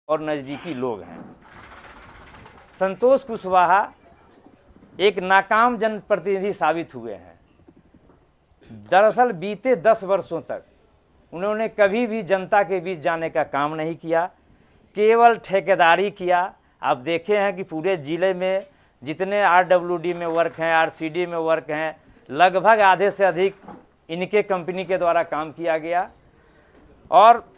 और नज़दीकी लोग हैं। संतोष कुशवाहा एक नाकाम जनप्रतिनिधि साबित हुए हैं। दरअसल बीते 10 वर्षों तक उन्होंने कभी भी जनता के बीच जाने का काम नहीं किया, केवल ठेकेदारी किया। आप देखे हैं कि पूरे ज़िले में जितने आरडब्ल्यूडी में वर्क हैं, आरसीडी में वर्क हैं, लगभग आधे से अधिक इनके कंपनी के द्वारा काम किया गया। और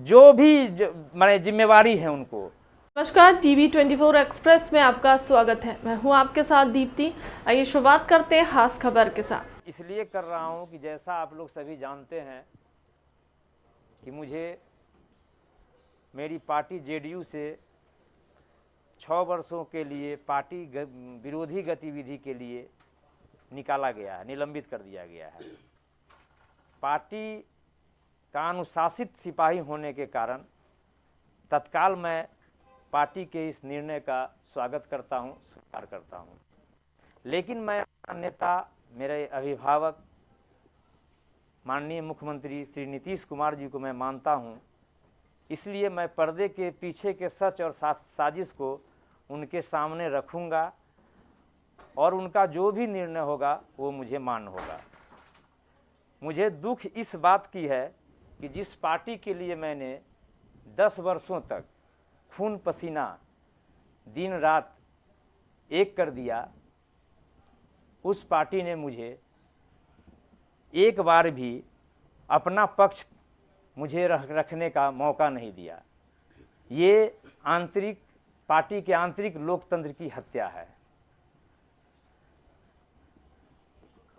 जो भी माने जिम्मेवारी है उनको। नमस्कार, टीवी 24 एक्सप्रेस में आपका स्वागत है। मैं हूं आपके साथ दीप्ति। आइए शुरुआत करते हैं खास खबर के साथ। इसलिए कर रहा हूं कि जैसा आप लोग सभी जानते हैं कि मुझे मेरी पार्टी जेडीयू से 6 वर्षों के लिए पार्टी विरोधी गतिविधि के लिए निकाला गया है, निलंबित कर दिया गया है। पार्टी का अनुशासित सिपाही होने के कारण तत्काल मैं पार्टी के इस निर्णय का स्वागत करता हूं, स्वीकार करता हूं। लेकिन मैं नेता, मेरे अभिभावक माननीय मुख्यमंत्री श्री नीतीश कुमार जी को मैं मानता हूं, इसलिए मैं पर्दे के पीछे के सच और साजिश को उनके सामने रखूंगा और उनका जो भी निर्णय होगा वो मुझे मान्य होगा। मुझे दुख इस बात की है कि जिस पार्टी के लिए मैंने 10 वर्षों तक खून पसीना दिन रात एक कर दिया, उस पार्टी ने मुझे एक बार भी अपना पक्ष मुझे रखने का मौका नहीं दिया। ये पार्टी के आंतरिक लोकतंत्र की हत्या है।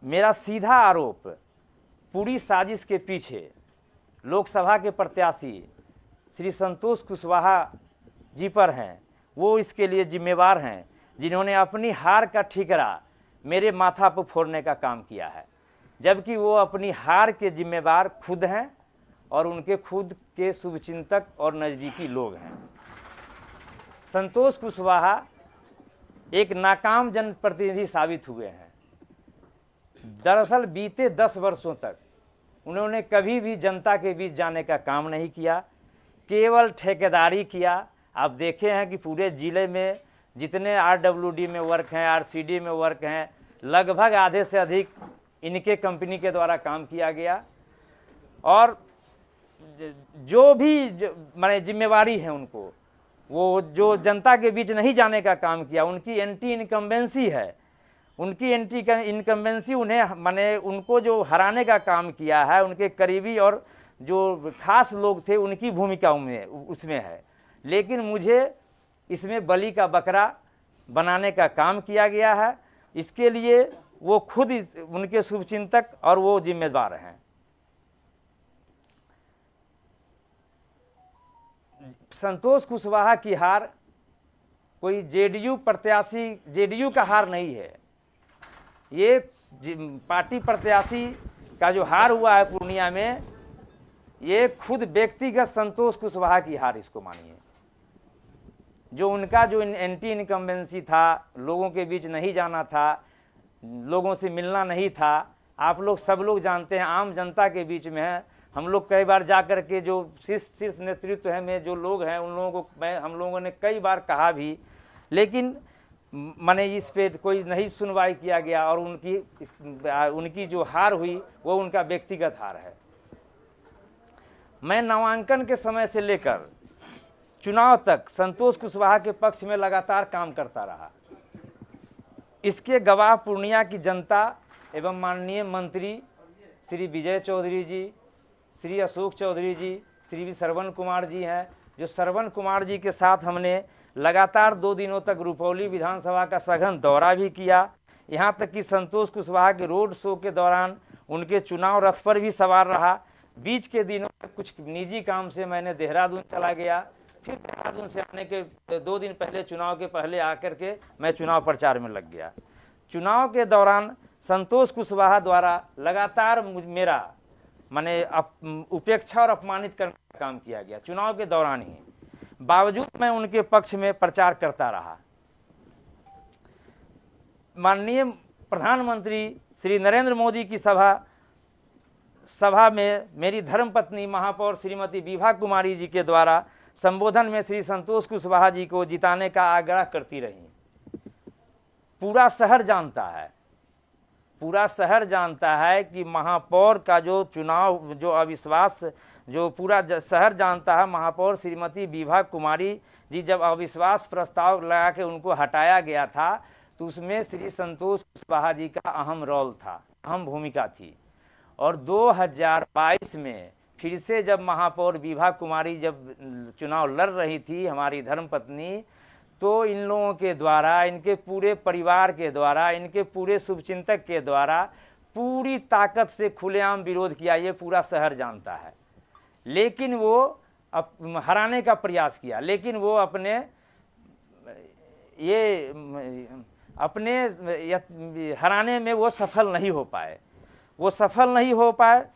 मेरा सीधा आरोप पूरी साजिश के पीछे लोकसभा के प्रत्याशी श्री संतोष कुशवाहा जी पर हैं। वो इसके लिए जिम्मेवार हैं, जिन्होंने अपनी हार का ठिकरा मेरे माथा पर फोड़ने का काम किया है, जबकि वो अपनी हार के जिम्मेवार खुद हैं और उनके खुद के शुभचिंतक और नज़दीकी लोग हैं। संतोष कुशवाहा एक नाकाम जनप्रतिनिधि साबित हुए हैं। दरअसल बीते 10 वर्षों तक उन्होंने कभी भी जनता के बीच जाने का काम नहीं किया, केवल ठेकेदारी किया। आप देखे हैं कि पूरे ज़िले में जितने आरडब्ल्यूडी में वर्क हैं, आरसीडी में वर्क हैं, लगभग आधे से अधिक इनके कंपनी के द्वारा काम किया गया। और जो भी माने जिम्मेवारी है उनको, वो जो जनता के बीच नहीं जाने का काम किया, उनकी एंटी इनकम्बेंसी है। उनकी एंटी इनकम्बेंसी उन्हें माने उनको जो हराने का काम किया है, उनके करीबी और जो खास लोग थे उनकी भूमिका उसमें है। लेकिन मुझे इसमें बलि का बकरा बनाने का काम किया गया है। इसके लिए वो खुद उनके शुभचिंतक और वो जिम्मेदार हैं। संतोष कुशवाहा की हार कोई जेडीयू प्रत्याशी, जेडीयू का हार नहीं है। ये पार्टी प्रत्याशी का जो हार हुआ है पूर्णिया में, ये खुद व्यक्तिगत संतोष कुशवाहा की हार इसको मानिए। जो उनका जो एंटी इनकम्बेंसी था, लोगों के बीच नहीं जाना था, लोगों से मिलना नहीं था। आप लोग सब लोग जानते हैं, आम जनता के बीच में है। हम लोग कई बार जा कर के जो शीर्ष नेतृत्व है में जो लोग हैं उन लोगों को हम लोगों ने कई बार कहा भी, लेकिन माने इस पे कोई नहीं सुनवाई किया गया। और उनकी जो हार हुई वो उनका व्यक्तिगत हार है। मैं नामांकन के समय से लेकर चुनाव तक संतोष कुशवाहा के पक्ष में लगातार काम करता रहा। इसके गवाह पूर्णिया की जनता एवं माननीय मंत्री श्री विजय चौधरी जी, श्री अशोक चौधरी जी, श्री श्रवण कुमार जी हैं। जो श्रवण कुमार जी के साथ हमने लगातार 2 दिनों तक रुपौली विधानसभा का सघन दौरा भी किया। यहाँ तक कि संतोष कुशवाहा के रोड शो के दौरान उनके चुनाव रथ पर भी सवार रहा। बीच के दिनों में कुछ निजी काम से मैंने देहरादून चला गया। फिर देहरादून से आने के 2 दिन पहले, चुनाव के पहले आकर के मैं चुनाव प्रचार में लग गया। चुनाव के दौरान संतोष कुशवाहा द्वारा लगातार मेरा माने उपेक्षा और अपमानित करने का काम किया गया चुनाव के दौरान ही। बावजूद मैं उनके पक्ष में प्रचार करता रहा। माननीय प्रधानमंत्री श्री नरेंद्र मोदी की सभा में मेरी धर्मपत्नी महापौर श्रीमती विभा कुमारी जी के द्वारा संबोधन में श्री संतोष कुशवाहा जी को जिताने का आग्रह करती रहीं। पूरा शहर जानता है, पूरा शहर जानता है कि महापौर का जो चुनाव, जो अविश्वास, जो पूरा शहर जानता है, महापौर श्रीमती विभा कुमारी जी जब अविश्वास प्रस्ताव लगा के उनको हटाया गया था तो उसमें श्री संतोष कुशवाहा जी का अहम रोल था, अहम भूमिका थी। और 2022 में फिर से जब महापौर विभा कुमारी जब चुनाव लड़ रही थी, हमारी धर्मपत्नी, तो इन लोगों के द्वारा, इनके पूरे परिवार के द्वारा, इनके पूरे शुभचिंतक के द्वारा पूरी ताकत से खुलेआम विरोध किया, ये पूरा शहर जानता है। लेकिन वो हराने का प्रयास किया, लेकिन वो अपने हराने में वो सफल नहीं हो पाए, वो सफल नहीं हो पाए।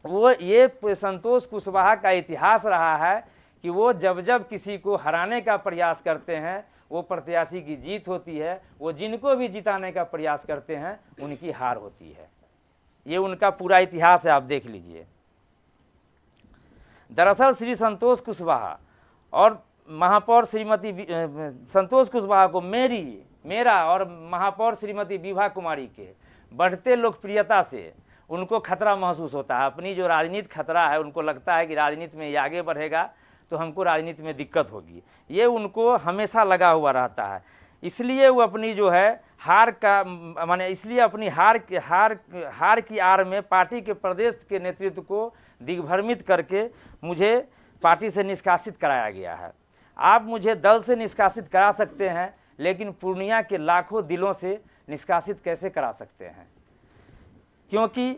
वो ये संतोष कुशवाहा का इतिहास रहा है कि वो जब जब किसी को हराने का प्रयास करते हैं वो प्रत्याशी की जीत होती है, वो जिनको भी जिताने का प्रयास करते हैं उनकी हार होती है। ये उनका पूरा इतिहास है, आप देख लीजिए। दरअसल श्री संतोष कुशवाहा और महापौर श्रीमती संतोष कुशवाहा को मेरा और महापौर श्रीमती विभा कुमारी के बढ़ते लोकप्रियता से उनको खतरा महसूस होता है। अपनी जो राजनीति खतरा है, उनको लगता है कि राजनीति में ये आगे बढ़ेगा तो हमको राजनीति में दिक्कत होगी, ये उनको हमेशा लगा हुआ रहता है। इसलिए वो अपनी जो है हार का माने इसलिए अपनी हार की आड़ में पार्टी के प्रदेश के नेतृत्व को दिग्भ्रमित करके मुझे पार्टी से निष्कासित कराया गया है। आप मुझे दल से निष्कासित करा सकते हैं, लेकिन पूर्णिया के लाखों दिलों से निष्कासित कैसे करा सकते हैं? क्योंकि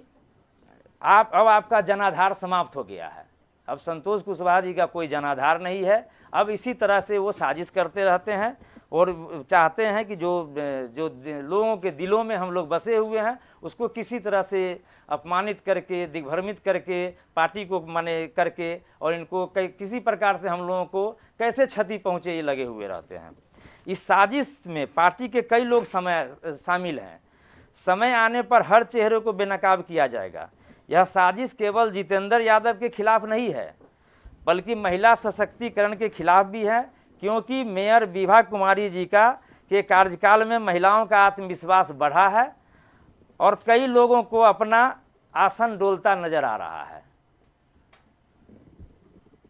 अब आपका जनाधार समाप्त हो गया है। अब संतोष कुशवाहा जी का कोई जनाधार नहीं है। अब इसी तरह से वो साजिश करते रहते हैं और चाहते हैं कि जो लोगों के दिलों में हम लोग बसे हुए हैं उसको किसी तरह से अपमानित करके, दिग्भ्रमित करके, पार्टी को माने करके, और इनको किसी प्रकार से हम लोगों को कैसे क्षति पहुँचे ये लगे हुए रहते हैं। इस साजिश में पार्टी के कई लोग शामिल हैं। समय आने पर हर चेहरे को बेनकाब किया जाएगा। यह साजिश केवल जितेंद्र यादव के खिलाफ नहीं है, बल्कि महिला सशक्तिकरण के खिलाफ भी है, क्योंकि मेयर विभा कुमारी जी के कार्यकाल में महिलाओं का आत्मविश्वास बढ़ा है और कई लोगों को अपना आसन डोलता नजर आ रहा है।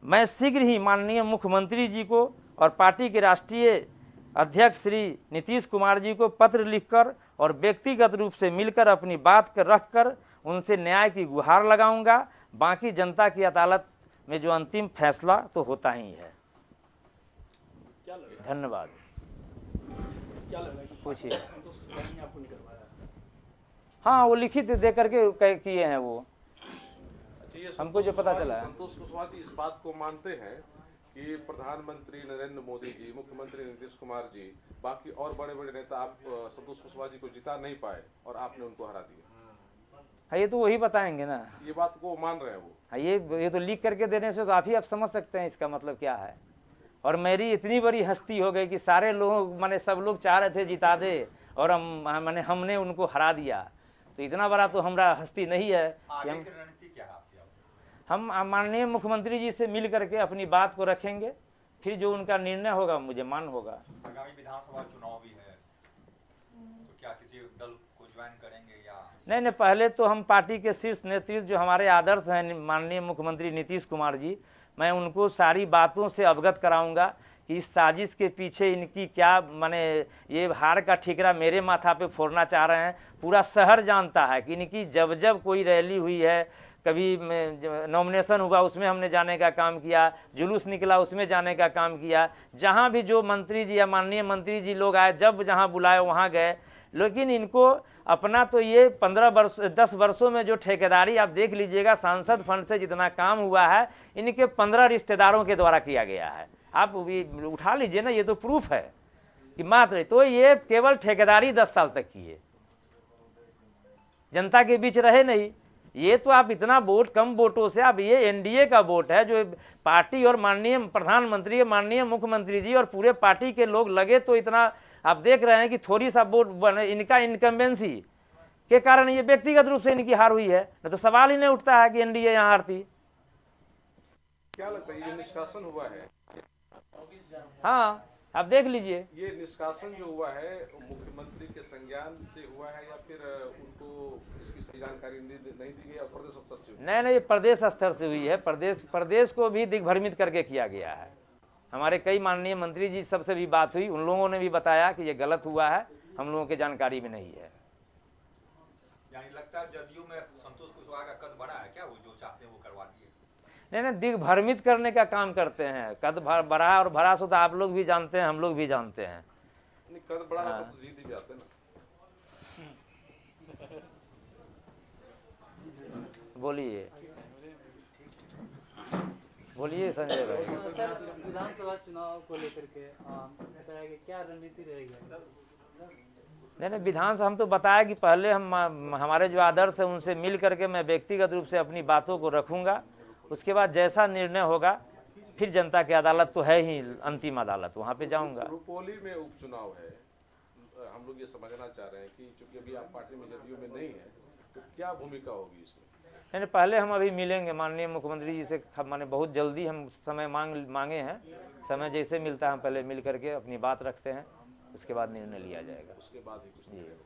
मैं शीघ्र ही माननीय मुख्यमंत्री जी को और पार्टी के राष्ट्रीय अध्यक्ष श्री नीतीश कुमार जी को पत्र लिखकर और व्यक्तिगत रूप से मिलकर अपनी बात रखकर उनसे न्याय की गुहार लगाऊंगा। बाकी जनता की अदालत में जो अंतिम फैसला तो होता ही है। धन्यवाद। पूछिए। हाँ, वो लिखित दे करके किए हैं वो, हमको जो पता चला है। संतोष कुशवाहा जी इस बात को मानते हैं कि प्रधानमंत्री नरेंद्र मोदी जी, मुख्यमंत्री नीतीश कुमार जी, बाकी और बड़े बड़े नेता आप संतोष कुशवाहा जी को जिता नहीं पाए और आपने उनको हरा दिया? हाँ, ये तो वही बताएंगे ना। ये बात को मान रहे हैं वो? हाँ, ये तो लीक करके देने से तो आप समझ सकते हैं इसका मतलब क्या है। और मेरी इतनी बड़ी हस्ती हो गई कि सारे लोग माने सब लोग चाह रहे थे जिता दे और हमने उनको हरा दिया, तो इतना बड़ा तो हमारा हस्ती नहीं है। आगे की रणनीति क्या है आपकी? हम माननीय मुख्यमंत्री जी से मिल करके अपनी बात को रखेंगे, फिर जो उनका निर्णय होगा मुझे मान होगा। आगामी विधानसभा चुनाव भी है, तो क्या किसी दल को ज्वाइन करेंगे या नहीं, पहले तो हम पार्टी के शीर्ष नेतृत्व जो हमारे आदर्श हैं माननीय मुख्यमंत्री नीतीश कुमार जी, मैं उनको सारी बातों से अवगत कराऊंगा कि इस साजिश के पीछे इनकी क्या माने ये हार का ठिकरा मेरे माथा पे फोड़ना चाह रहे हैं। पूरा शहर जानता है कि इनकी जब जब कोई रैली हुई है, कभी नॉमिनेशन हुआ उसमें हमने जाने का काम किया, जुलूस निकला उसमें जाने का काम किया, जहाँ भी जो मंत्री जी या माननीय मंत्री जी लोग आए जब जहाँ बुलाए वहाँ गए। लेकिन इनको अपना तो ये 10 वर्षों में जो ठेकेदारी आप देख लीजिएगा, सांसद फंड से जितना काम हुआ है इनके 15 रिश्तेदारों के द्वारा किया गया है। आप भी उठा लीजिए ना, ये तो प्रूफ है कि मात्र तो ये केवल ठेकेदारी 10 साल तक की है, जनता के बीच रहे नहीं। ये तो आप इतना वोट कम वोटों से आप ये एनडीए का वोट है जो पार्टी और माननीय प्रधानमंत्री, माननीय मुख्यमंत्री जी और पूरे पार्टी के लोग लगे, तो इतना आप देख रहे हैं कि थोड़ी सा वोट बने इनका इनकम्बेंसी के कारण ये व्यक्तिगत रूप से इनकी हार हुई है, न तो सवाल ही नहीं उठता है कि एनडीए यहाँ हारती। क्या लगता है ये निष्कासन हुआ है, हाँ आप देख लीजिए। ये निष्कासन जो हुआ है मुख्यमंत्री के संज्ञान से हुआ है या फिर उनको इसकी सही जानकारी नहीं दी गई और प्रदेश स्तर से हुई? नहीं, ये प्रदेश स्तर से हुई है। प्रदेश को भी दिग्भ्रमित करके किया गया है। हमारे कई माननीय मंत्री जी सबसे भी बात हुई, उन लोगों ने भी बताया कि ये गलत हुआ है, हम लोगों के जानकारी में नहीं है। यानी लगता है जदयू में संतोष कुशवाहा का कद बढ़ा है क्या, वो जो चाहते हैं वो करवा दिए? नहीं, दिग्भ्रमित करने का काम करते हैं। कद बढ़ा और भरा सो तो आप लोग भी जानते हैं, हम लोग भी जानते हैं। नहीं, कद बढ़ा है तो जीत भी जाते ना। बोलिए बोलिए संजय भाई। सर, विधानसभा चुनाव को लेकर के बताया कि क्या रणनीति रहेगी? नहीं, विधानसभा हम तो बताया कि पहले हमारे जो आदर्श है उनसे मिल करके मैं व्यक्तिगत रूप से अपनी बातों को रखूंगा। उसके बाद जैसा निर्णय होगा फिर जनता की अदालत तो है ही अंतिम अदालत, वहाँ पे जाऊंगा। रुपौली में उपचुनाव है, हम लोग ये समझना चाह रहे हैं कि चूंकि अभी आप पार्टी में जदयू में नहीं है तो क्या भूमिका होगी इसमें? नहीं, पहले हम अभी मिलेंगे माननीय मुख्यमंत्री जी से, माने बहुत जल्दी हम समय मांगे हैं। समय जैसे मिलता है हम पहले मिल करके अपनी बात रखते हैं, उसके बाद निर्णय लिया जाएगा। उसके बाद ही कुछ नहीं होगा।